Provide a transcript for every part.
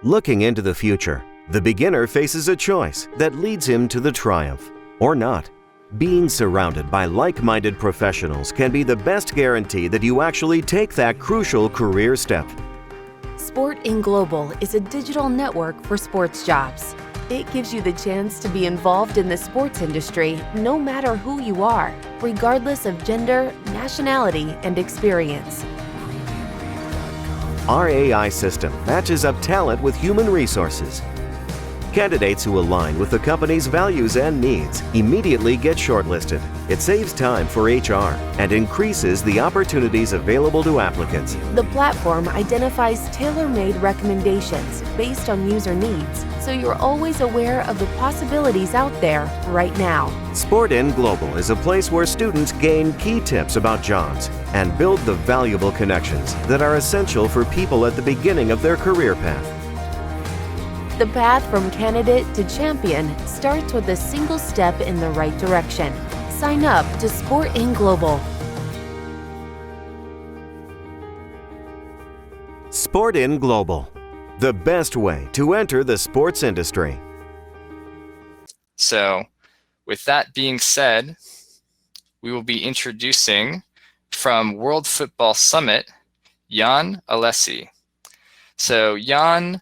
Looking into the future, the beginner faces a choice that leads him to the triumph, or not. Being surrounded by like-minded professionals can be the best guarantee that you actually take that crucial career step. SportIn Global is a digital network for sports jobs. It gives you the chance to be involved in the sports industry no matter who you are, regardless of gender, nationality, and experience. Our AI system matches up talent with human resources. Candidates who align with the company's values and needs immediately get shortlisted. It saves time for HR and increases the opportunities available to applicants. The platform identifies tailor-made recommendations based on user needs, so you're always aware of the possibilities out there right now. SportIn Global is a place where students gain key tips about jobs and build the valuable connections that are essential for people at the beginning of their career path. The path from candidate to champion starts with a single step in the right direction. Sign up to SportIn Global. SportIn Global, the best way to enter the sports industry. So, with that being said, we will be introducing from World Football Summit, Jan Alessie. So Jan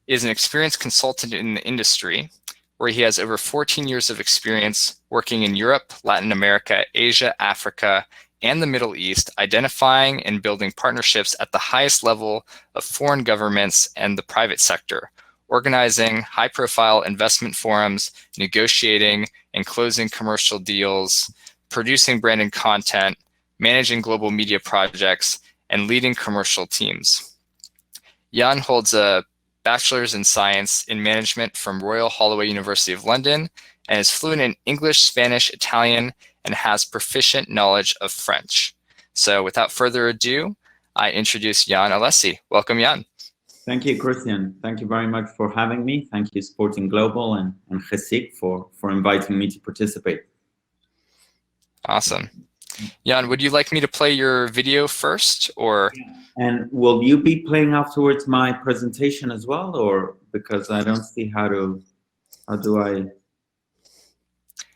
is an experienced consultant in the industry where he has over 14 years of experience working in Europe, Latin America, Asia, Africa, and the Middle East, identifying and building partnerships at the highest level of foreign governments and the private sector, organizing high-profile investment forums, negotiating and closing commercial deals, producing branded content, managing global media projects, and leading commercial teams. Jan holds a Bachelor's in Science in Management from Royal Holloway University of London and is fluent in English, Spanish, Italian, and has proficient knowledge of French. So without further ado, I introduce Jan Alessie. Welcome, Jan. Thank you, Christian. Thank you very much for having me. Thank you, SportIn Global and GSIC for inviting me to participate. Awesome. Jan, would you like me to play your video first, or? And will you be playing afterwards my presentation as well, or because I don't see how do I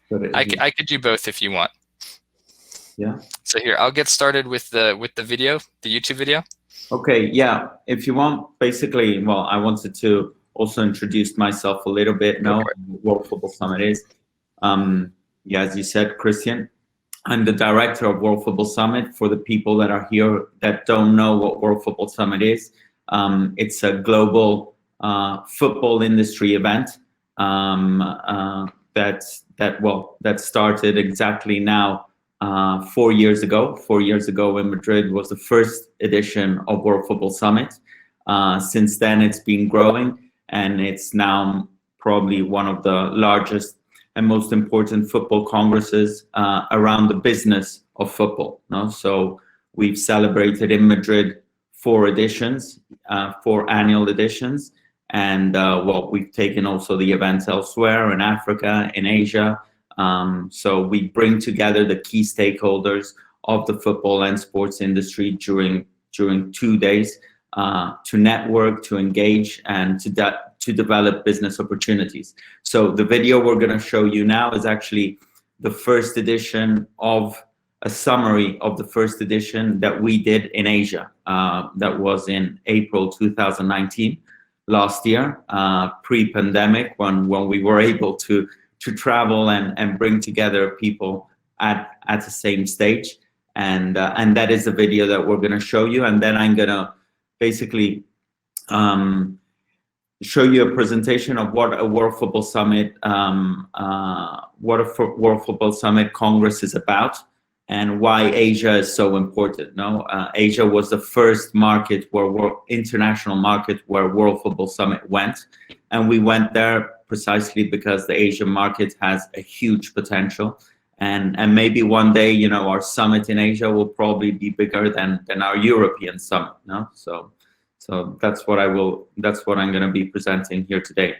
put it? I could do both if you want. Yeah. So here, I'll get started with the video, the YouTube video. Okay. Yeah. If you want, basically, well, I wanted to also introduce myself a little bit. Know what World Football Summit is. Yeah, as you said, Christian. I'm the director of World Football Summit. For the people that are here that don't know what World Football Summit is, it's a global football industry event that started exactly now 4 years ago. 4 years ago in Madrid was the first edition of World Football Summit. Since then, it's been growing, and it's now probably one of the largest and most important football congresses around the business of football. No? So we've celebrated in Madrid 4 editions, 4 annual editions, and we've taken also the events elsewhere in Africa, in Asia. So we bring together the key stakeholders of the football and sports industry during 2 days to network, to engage, and to develop business opportunities. So the video we're going to show you now is actually the first edition of a summary of the first edition that we did in Asia. That was in April 2019, last year, pre-pandemic, when we were able to travel and bring together people at the same stage. And that is the video that we're going to show you. And then I'm going to basically show you a presentation of what a World Football Summit, World Football Summit Congress is about, and why Asia is so important. No, Asia was the first market international market where World Football Summit went, and we went there precisely because the Asian market has a huge potential, and maybe one day, you know, our summit in Asia will probably be bigger than our European summit. No, so that's what I'm going to be presenting here today.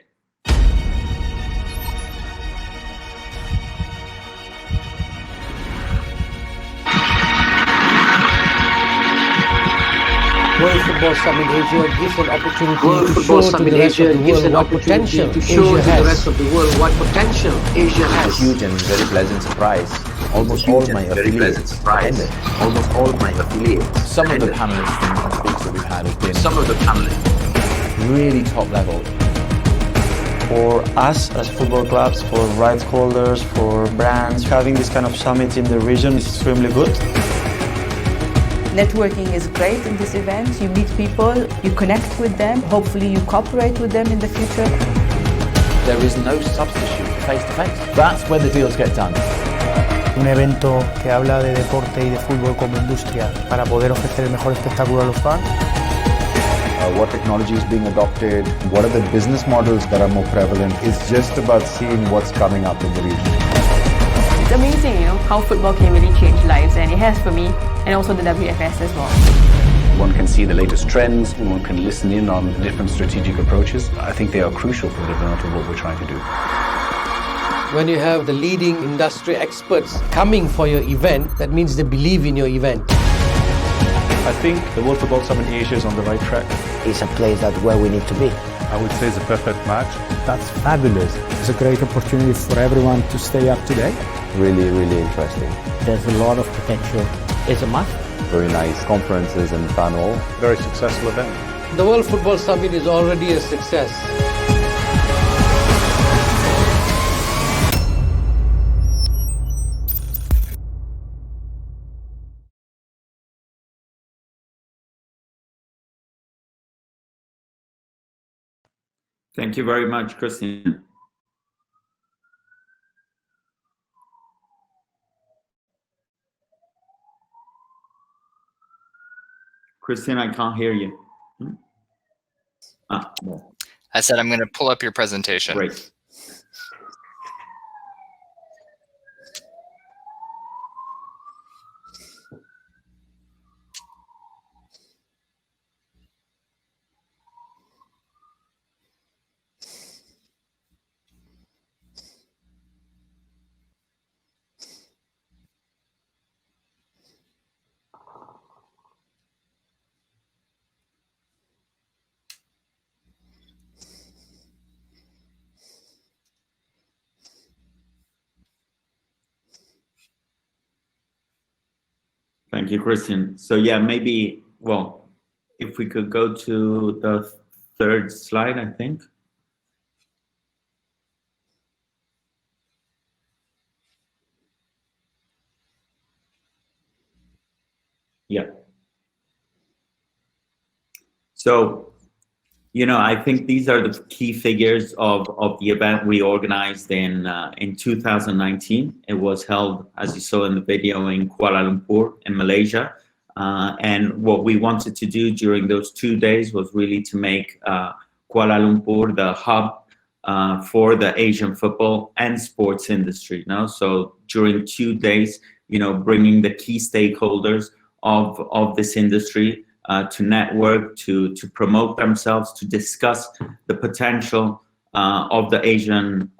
World Football Summit Asia gives an opportunity to show to the rest of the world what potential Asia has. A huge and very pleasant surprise. Almost all of my affiliates attended. Almost all of my affiliates. Some of the panelists and speakers that we've had have been really top level. For us as football clubs, for rights holders, for brands, having this kind of summit in the region is extremely good. Networking is great in this event. You meet people, you connect with them, hopefully you cooperate with them in the future. There is no substitute for face-to-face. That's where the deals get done. Un evento que habla de deporte y de fútbol como industria para poder ofrecer el mejor espectáculo a los fans. What technology is being adopted, what are the business models that are more prevalent. It's just about seeing what's coming up in the region. It's amazing, how football can really change lives, and it has for me, and also the WFS as well. One can see the latest trends, and one can listen in on different strategic approaches. I think they are crucial for the development of what we're trying to do. When you have the leading industry experts coming for your event, that means they believe in your event. I think the World Football Summit Asia is on the right track. It's a place that's where we need to be. I would say it's a perfect match. That's fabulous. It's a great opportunity for everyone to stay up to date. Really, really interesting. There's a lot of potential. It's a must. Very nice conferences and panel. Very successful event. The World Football Summit is already a success. Thank you very much, Christian. Christian, I can't hear you. No. I said I'm going to pull up your presentation. Great. Thank you, Christian. So yeah, maybe, well, if we could go to the third slide, I think. Yeah. So, I think these are the key figures of the event we organized in 2019. It was held, as you saw in the video, in Kuala Lumpur in Malaysia. And what we wanted to do during those 2 days was really to make Kuala Lumpur the hub for the Asian football and sports industry. So during 2 days, bringing the key stakeholders of this industry to network, to promote themselves, to discuss the potential of the Asian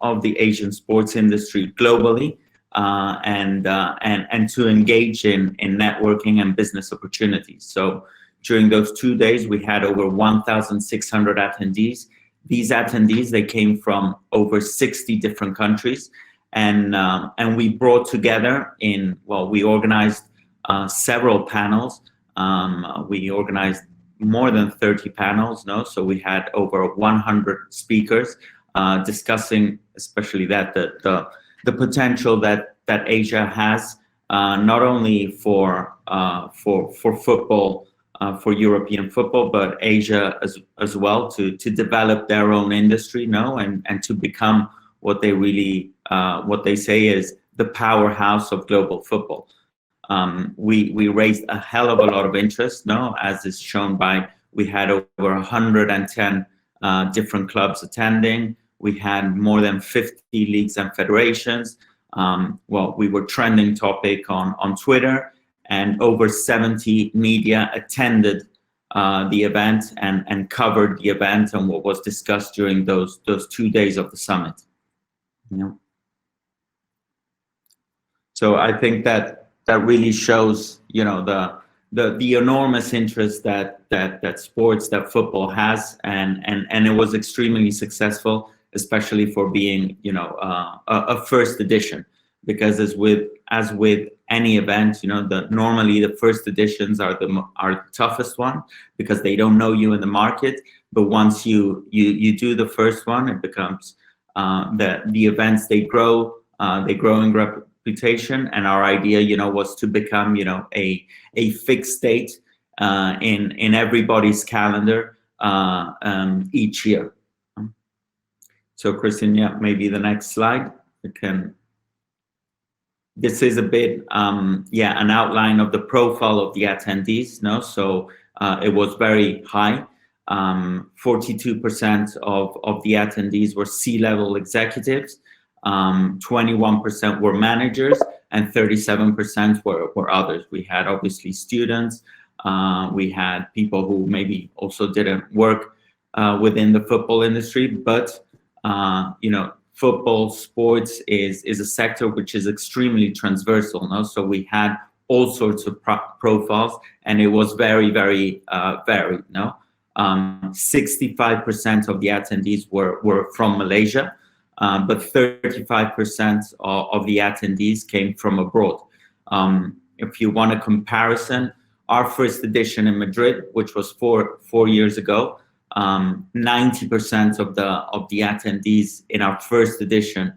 sports industry globally, and to engage in networking and business opportunities. So during those 2 days, we had over 1,600 attendees. These attendees, they came from over 60 different countries, and we brought together we organized several panels. We organized more than 30 panels, so we had over 100 speakers discussing, especially the potential that Asia has, not only for football, for European football, but Asia as well, to develop their own industry, and to become what they really what they say is the powerhouse of global football. We raised a hell of a lot of interest, as is shown by, we had over 110 different clubs attending. We had more than 50 leagues and federations. We were trending topic on Twitter, and over 70 media attended the event and covered the event and what was discussed during those 2 days of the summit. So I think that really shows, the enormous interest that sports, that football has, and it was extremely successful, especially for being, you know, a first edition, because as with any event, you know, normally the first editions are the toughest one because they don't know you in the market. But once you do the first one, it becomes the events, they grow in reputation. And our idea, you know, was to become, you know, a fixed date in everybody's calendar each year. So Christian, yeah, maybe the next slide. This is a bit, an outline of the profile of the attendees. No, so it was very high. 42% of the attendees were C-level executives. 21% were managers, and 37% were others. We had obviously students. We had people who maybe also didn't work within the football industry, but you know, football, sports is a sector which is extremely transversal. No? So we had all sorts of profiles, and it was very, very varied. No, 65% of the attendees were from Malaysia, but 35% of the attendees came from abroad. If you want a comparison, our first edition in Madrid, which was four years ago, 90% of the attendees in our first edition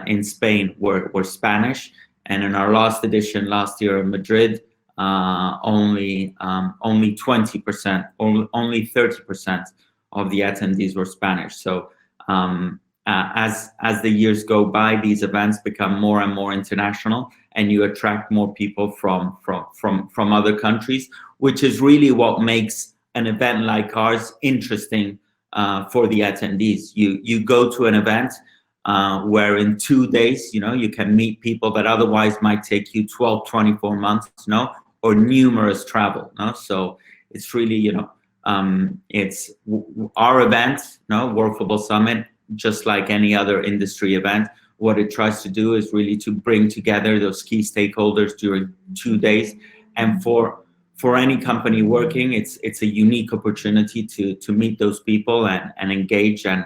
in Spain were Spanish, and in our last edition last year in Madrid, only 20%, only 30% of the attendees were Spanish. So as the years go by, these events become more and more international, and you attract more people from other countries, which is really what makes an event like ours interesting for the attendees. You go to an event where in 2 days, you know, you can meet people that otherwise might take you 12, 24 months, you know, or numerous travel. No? So it's really, you know, it's our event, no, World Football Summit, just like any other industry event. What it tries to do is really to bring together those key stakeholders during 2 days, and for any company working, it's a unique opportunity to meet those people and engage and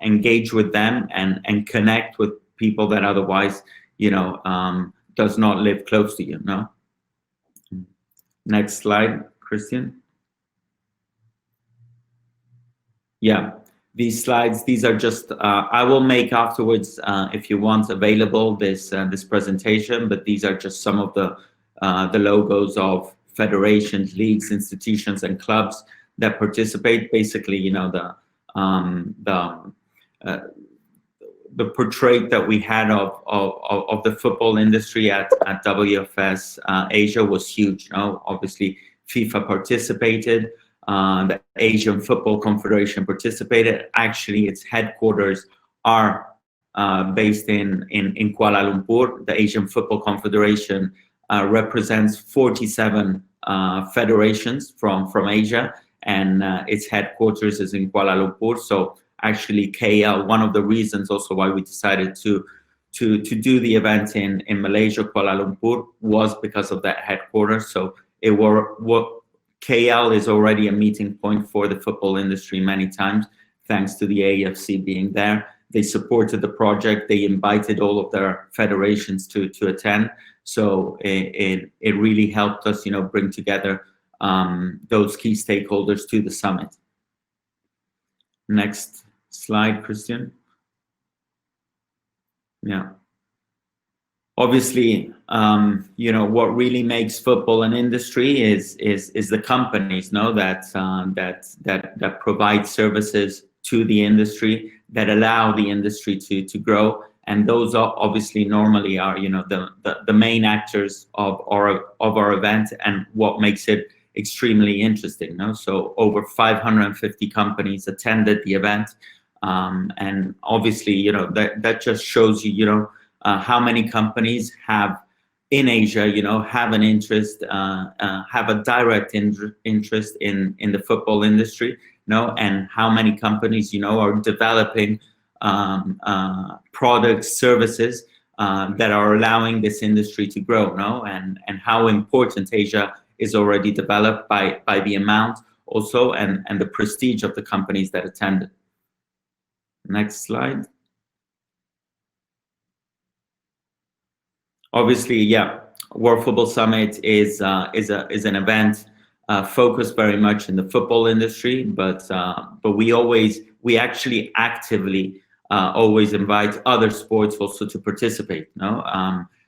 engage with them and connect with people that otherwise, you know, does not live close to you. No. Next slide, Christian. Yeah, these slides, these are just I will make afterwards, if you want, available this presentation, but these are just some of the logos of federations, leagues, institutions, and clubs that participate. Basically, you know, the portrait that we had of the football industry at WFS Asia was huge. You know, obviously FIFA participated, the Asian Football Confederation participated. Actually, its headquarters are based in Kuala Lumpur. The Asian Football Confederation represents 47 federations from Asia, and its headquarters is in Kuala Lumpur. So actually, KL, one of the reasons also why we decided to do the event in Malaysia, Kuala Lumpur, was because of that headquarters. So KL is already a meeting point for the football industry many times, thanks to the AFC being there. They supported the project. They invited all of their federations to attend. So it really helped us, you know, bring together those key stakeholders to the summit. Next slide, Christian. Yeah. Obviously, you know, what really makes football an industry is the companies, no, that provide services to the industry, that allow the industry to grow. And those are obviously normally are, you know, the main actors of our event, and what makes it extremely interesting. No? So over 550 companies attended the event, and obviously, you know, that just shows you, you know, how many companies have in Asia, you know, have an interest, have a direct interest in the football industry, you know, and how many companies, you know, are developing products, services that are allowing this industry to grow, no? And how important Asia is already developed by the amount also and the prestige of the companies that attended. Next slide. Obviously, yeah, World Football Summit is an event focused very much in the football industry, but we actually actively always invite other sports also to participate. No,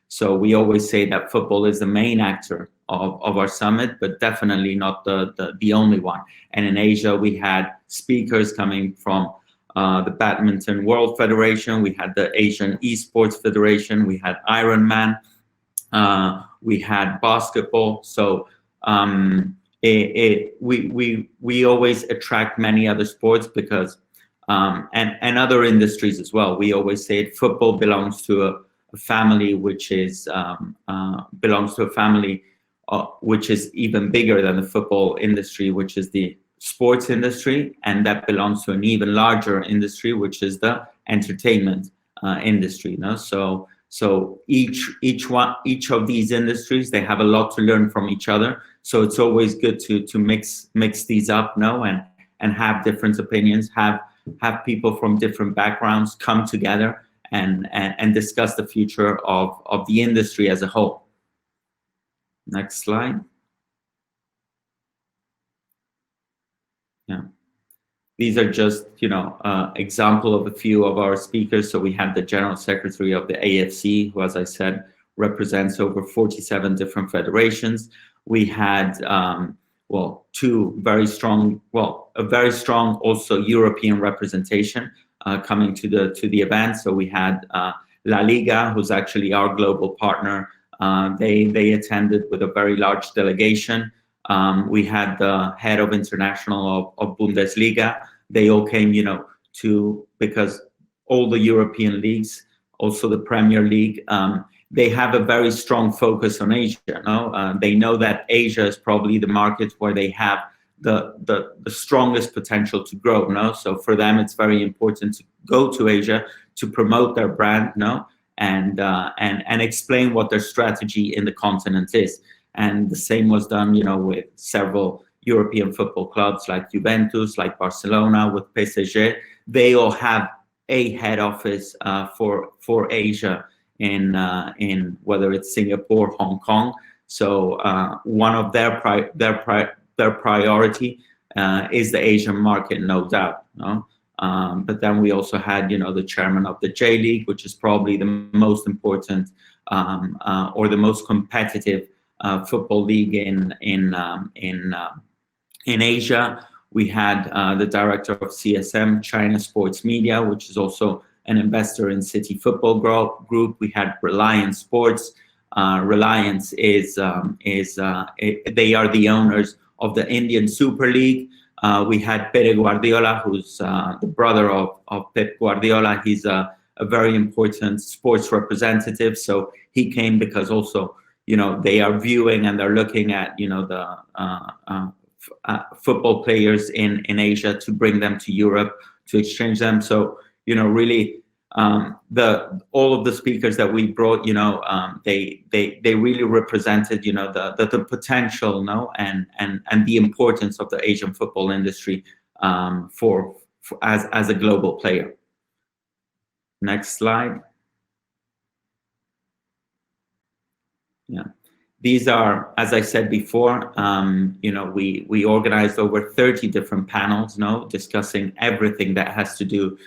so we always say that football is the main actor of our summit, but definitely not the only one. And in Asia, we had speakers coming from the Badminton World Federation, we had the Asian Esports Federation, we had Ironman, we had basketball. So we always attract many other sports because and other industries as well. We always say football belongs to a family which is which is even bigger than the football industry, which is the sports industry, and that belongs to an even larger industry, which is the entertainment industry. No, so each of these industries, they have a lot to learn from each other. So it's always good to mix these up, no, and have different opinions, have people from different backgrounds come together and discuss the future of the industry as a whole. Next slide. Yeah, these are just, example of a few of our speakers. So we had the General Secretary of the AFC, who, as I said, represents over 47 different federations. We had, a very strong also European representation coming to the event. So we had La Liga, who's actually our global partner. They attended with a very large delegation. We had the head of international of Bundesliga. They all came, because all the European leagues, also the Premier League, they have a very strong focus on Asia. They know that Asia is probably the market where they have the strongest potential to grow. So for them, it's very important to go to Asia to promote their brand, and explain what their strategy in the continent is. And the same was done, with several European football clubs like Juventus, like Barcelona, with PSG. They all have a head office for Asia in whether it's Singapore, Hong Kong. So one of their priority is the Asian market, no doubt. But then we also had, the chairman of the J League, which is probably the most important or the most competitive football league in Asia. We had the director of CSM, China Sports Media, which is also an investor in City Football Group. We had Reliance Sports. Reliance is they are the owners of the Indian Super League. We had Pere Guardiola, who's the brother of Pep Guardiola. He's a very important sports representative. So he came because also, they are viewing and they're looking at, the football players in Asia to bring them to Europe, to exchange them. So, really, all of the speakers that we brought, they really represented, the potential, and the importance of the Asian football industry as a global player. Next slide. Yeah, these are, as I said before, we organized over 30 different panels, discussing everything that has to do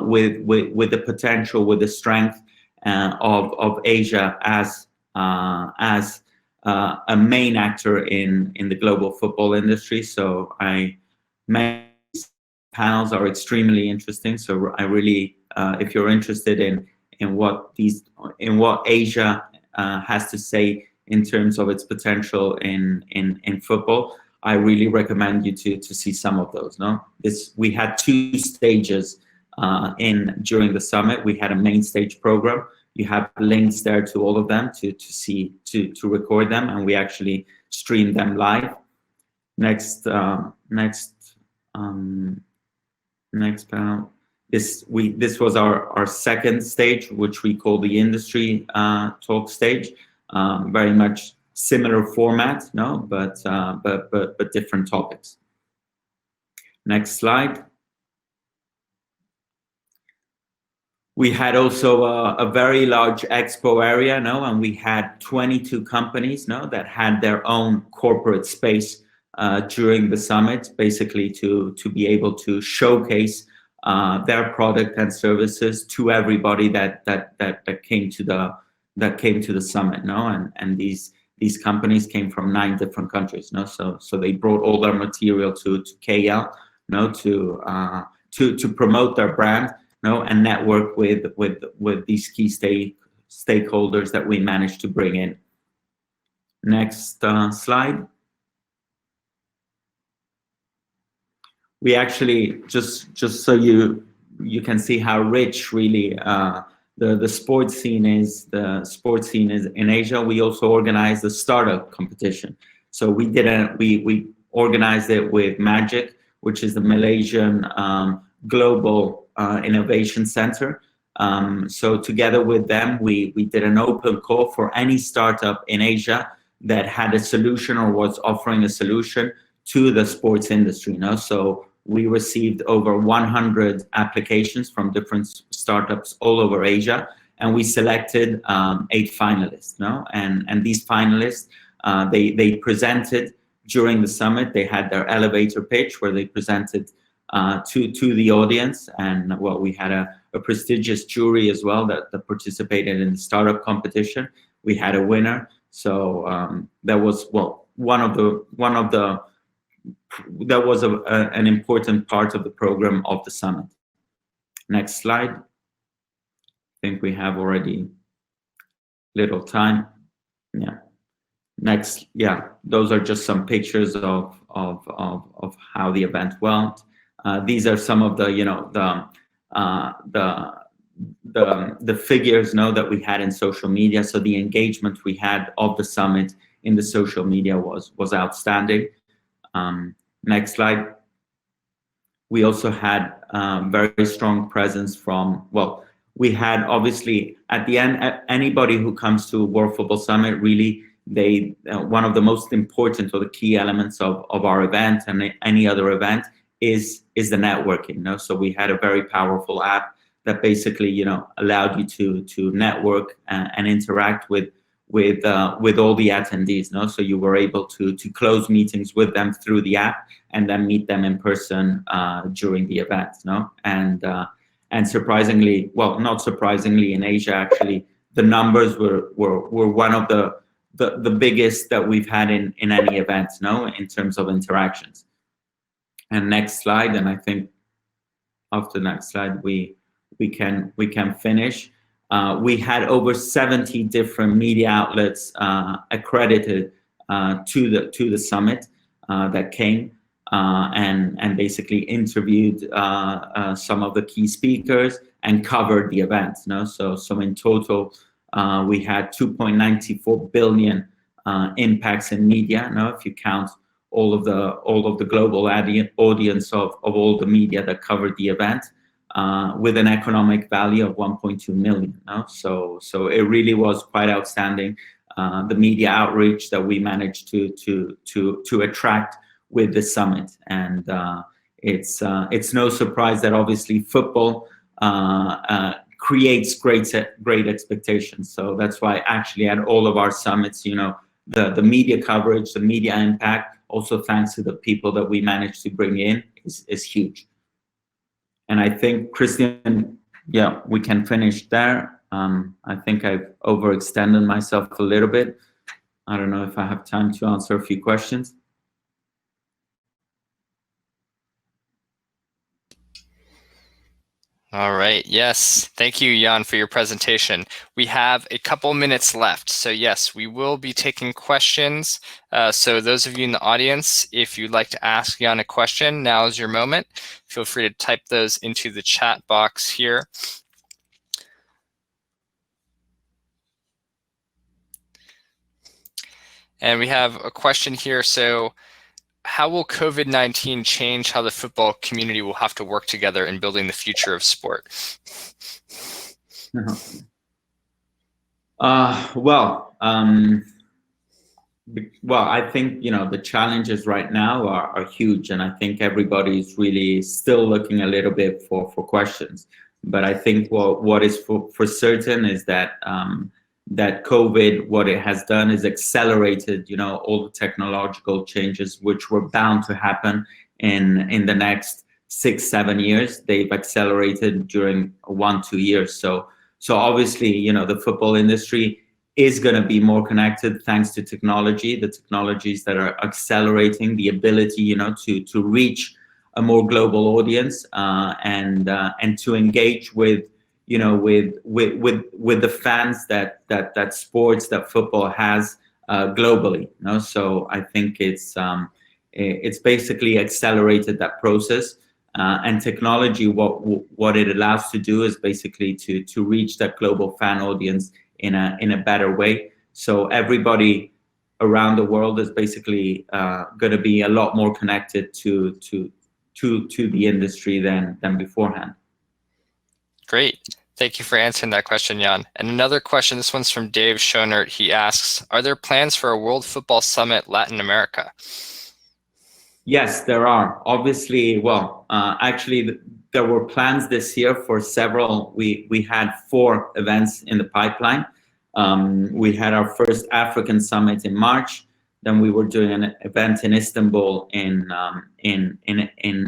with the potential, with the strength of Asia as a main actor in the global football industry. So many panels are extremely interesting. So I really, if you're interested in what Asia has to say in terms of its potential in football, I really recommend you to see some of those. We had 2 stages during the summit. We had a main stage program. You have links there to all of them to see, to record them, and we actually stream them live. Next panel. This was our second stage, which we call the industry talk stage. Very much similar format, no, but different topics. Next slide. We had also a very large expo area, no, and we had 22 companies, no, that had their own corporate space during the summit, basically to be able to showcase their product and services to everybody that came to the summit, no, and these companies came from 9 different countries, no, so they brought all their material to KL, no, to promote their brand, no, and network with these key stakeholders that we managed to bring in. Next slide. We actually just so you can see how rich really the sports scene is. The sports scene is in Asia. We also organized a startup competition. So we organized it with Magic, which is the Malaysian global innovation center. So together with them, we did an open call for any startup in Asia that had a solution or was offering a solution to the sports industry. No, so we received over 100 applications from different startups all over Asia, and we selected 8 finalists. No, and these finalists they presented during the summit. They had their elevator pitch where they presented to the audience, and well, we had a prestigious jury as well that participated in the startup competition. We had a winner, so that was an important part of the program of the summit. Next slide. I think we have already little time. Yeah. Next, yeah, those are just some pictures of how the event went. These are some of the, you know, the figures, no, that we had in social media. So the engagement we had of the summit in the social media was outstanding. Next slide. We also had very strong presence from, well, we had obviously at the end, anybody who comes to World Football Summit, really, they one of the most important or the key elements of our event and any other event is the networking. No, so we had a very powerful app that basically, you know, allowed you to network and interact with all the attendees. No, so you were able to close meetings with them through the app and then meet them in person during the event. No, and surprisingly, well, not surprisingly, in Asia actually, the numbers were one of the biggest that we've had in any event. No, in terms of interactions. And next slide, and I think after the next slide we can finish. We had over 70 different media outlets accredited to the summit that came and basically interviewed some of the key speakers and covered the event. No, so in total we had 2.94 billion impacts in media. No, if you count all of the global audience of all the media that covered the event, with an economic value of 1.2 million. No? So it really was quite outstanding. The media outreach that we managed to attract with the summit, and it's no surprise that obviously football creates great expectations. So that's why actually at all of our summits, you know, the media coverage, the media impact, also thanks to the people that we managed to bring in, is huge. And I think, Christian, yeah, we can finish there. I think I've overextended myself a little bit. I don't know if I have time to answer a few questions. All right. Yes. Thank you, Jan, for your presentation. We have a couple minutes left. So yes, we will be taking questions. So those of you in the audience, if you'd like to ask Jan a question, now is your moment. Feel free to type those into the chat box here. And we have a question here. So how will COVID-19 change how the football community will have to work together in building the future of sport? Well, I think, the challenges right now are huge, and I think everybody's really still looking a little bit for questions. But I think what is for certain is that that COVID, what it has done is accelerated, all the technological changes which were bound to happen in the next 6-7 years. They've accelerated during 1-2 years. So obviously, the football industry is going to be more connected thanks to technology, the technologies that are accelerating the ability, to reach a more global audience, and to engage with the fans that sports, that football has globally. So I think it's basically accelerated that process, and technology. What it allows to do is basically to reach that global fan audience in a better way. So everybody around the world is basically going to be a lot more connected to the industry than beforehand. Great. Thank you for answering that question, Jan. And another question, this one's from Dave Schonert. He asks, are there plans for a World Football Summit Latin America? Yes, there are. Obviously, actually, there were plans this year for several. We had 4 events in the pipeline. We had our first African summit in March. Then we were doing an event in Istanbul in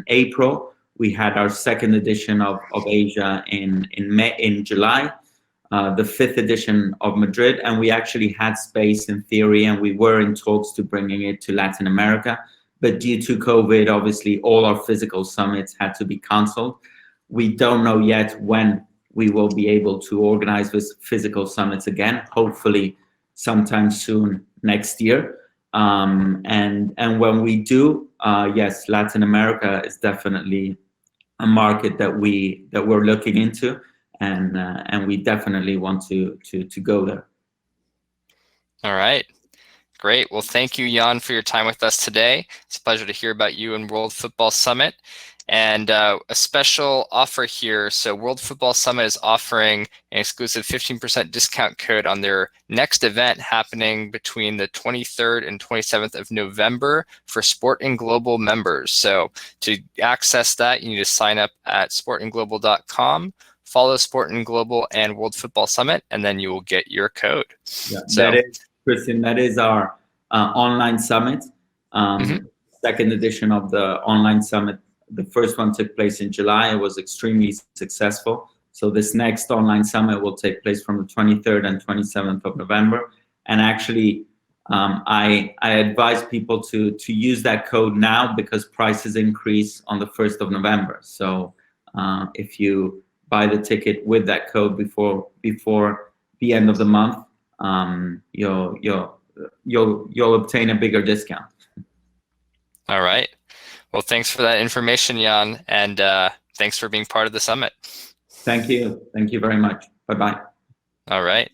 April. We had our second edition of Asia in July, the 5th edition of Madrid, and we actually had space in theory, and we were in talks to bringing it to Latin America. But due to COVID, obviously, all our physical summits had to be canceled. We don't know yet when we will be able to organize this physical summits again, hopefully sometime soon next year. And when we do, yes, Latin America is definitely a market that we're looking into, and we definitely want to go there. All right. Great. Well, thank you, Jan, for your time with us today. It's a pleasure to hear about you and World Football Summit. And a special offer here. So World Football Summit is offering an exclusive 15% discount code on their next event happening between the 23rd and 27th of November for SportIn Global members. So to access that, you need to sign up at sportinglobal.com, follow SportIn Global and World Football Summit, and then you will get your code. Yeah, so, that is, Christian, that is our online summit, second edition of the online summit. The first one took place in July. It was extremely successful. So this next online summit will take place from the 23rd and 27th of November. And actually, I advise people to use that code now because prices increase on the 1st of November. So if you buy the ticket with that code before the end of the month, you'll obtain a bigger discount. All right. Well, thanks for that information, Jan, and thanks for being part of the summit. Thank you. Thank you very much. Bye-bye. All right.